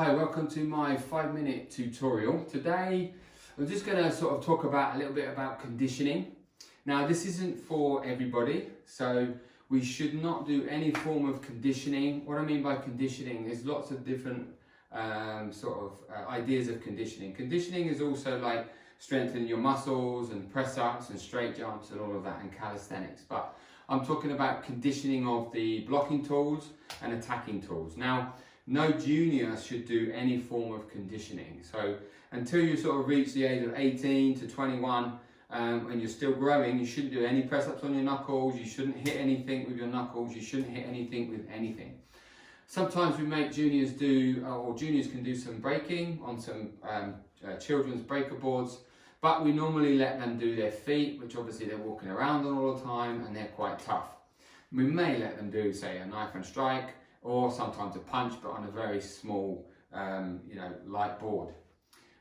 Hi, welcome to my 5-minute tutorial. Today I'm just going to sort of talk about a little bit about conditioning. Now this isn't for everybody, so we should not do any form of conditioning. What I mean by conditioning is lots of different ideas of conditioning. Conditioning is also like strengthening your muscles and press ups and straight jumps and all of that and calisthenics, but I'm talking about conditioning of the blocking tools and attacking tools. Now no junior should do any form of conditioning. So until you sort of reach the age of 18 to 21 and you're still growing, you shouldn't do any press ups on your knuckles, you shouldn't hit anything with your knuckles, you shouldn't hit anything with anything. Sometimes we make juniors do, or juniors can do some breaking on some children's breaker boards, but we normally let them do their feet, which obviously they're walking around on all the time and they're quite tough. We may let them do, say, a knife and strike, or sometimes a punch, but on a very small, light board.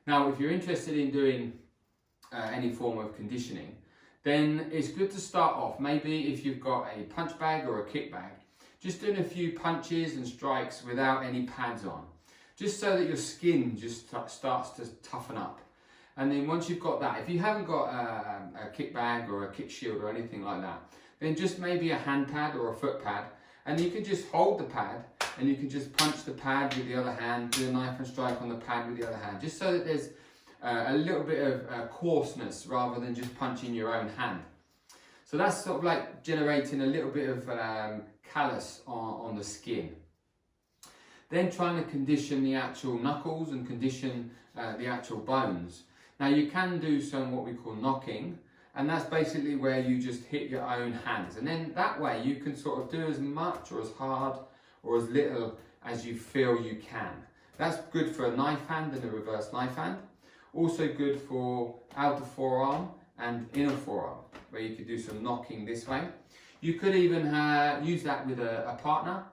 Now, if you're interested in doing any form of conditioning, then it's good to start off, maybe if you've got a punch bag or a kick bag, just doing a few punches and strikes without any pads on, just so that your skin just starts to toughen up. And then once you've got that, if you haven't got a kick bag or a kick shield or anything like that, then just maybe a hand pad or a foot pad, and you can just hold the pad and you can just punch the pad with the other hand, do a knife and strike on the pad with the other hand, just so that there's a little bit of coarseness rather than just punching your own hand. So that's sort of like generating a little bit of callus on the skin. Then trying to condition the actual knuckles and condition the actual bones. Now you can do some what we call knocking, and that's basically where you just hit your own hands, and then that way you can sort of do as much or as hard or as little as you feel you can. That's good for a knife hand and a reverse knife hand. Also good for outer forearm and inner forearm, where you could do some knocking this way. You could even use that with a partner.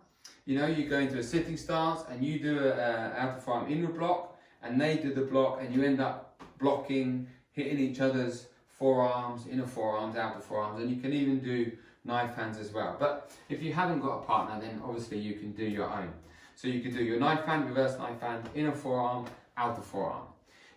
You know, you go into a sitting stance and you do an outer forearm inner block and they do the block, and you end up blocking, hitting each other's forearms, inner forearms, outer forearms, and you can even do knife hands as well. But if you haven't got a partner, then obviously you can do your own. So you can do your knife hand, reverse knife hand, inner forearm, outer forearm.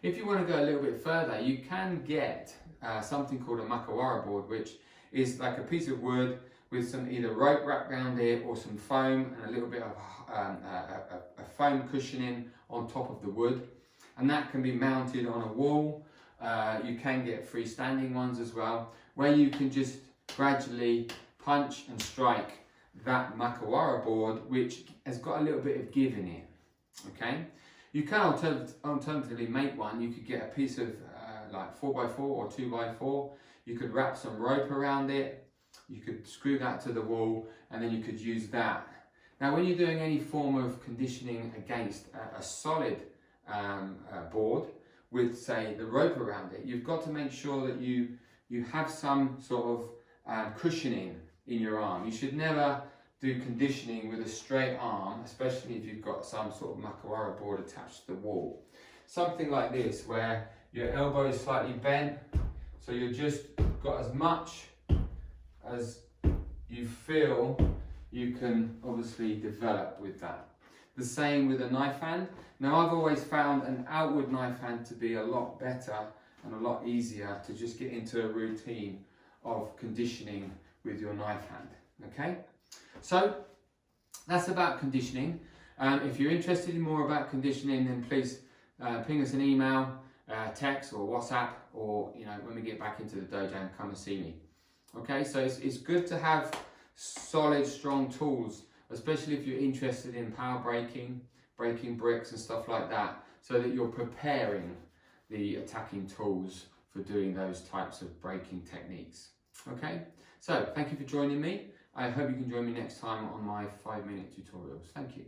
If you want to go a little bit further, you can get something called a Makira board, which is like a piece of wood with some either rope wrapped around it or some foam and a little bit of a foam cushioning on top of the wood, and that can be mounted on a wall. You can get freestanding ones as well, where you can just gradually punch and strike that Makira board, which has got a little bit of give in it. Okay, you can alternatively make one. You could get a piece of like 4x4 or 2x4. You could wrap some rope around it. You could screw that to the wall, and then you could use that. Now, when you're doing any form of conditioning against a solid board with, say, the rope around it, you've got to make sure that you have some sort of cushioning in your arm. You should never do conditioning with a straight arm, especially if you've got some sort of Makira board attached to the wall. Something like this, where your elbow is slightly bent, so you've just got as much as you feel you can obviously develop with that. The same with a knife hand. Now, I've always found an outward knife hand to be a lot better and a lot easier to just get into a routine of conditioning with your knife hand. Okay, so that's about conditioning. If you're interested in more about conditioning, then please ping us an email, text or WhatsApp, or when we get back into the dojo, and come and see me. Okay, so it's good to have solid, strong tools, especially if you're interested in power breaking, breaking bricks and stuff like that, so that you're preparing the attacking tools for doing those types of breaking techniques. Okay, so thank you for joining me. I hope you can join me next time on my 5-minute tutorials. Thank you.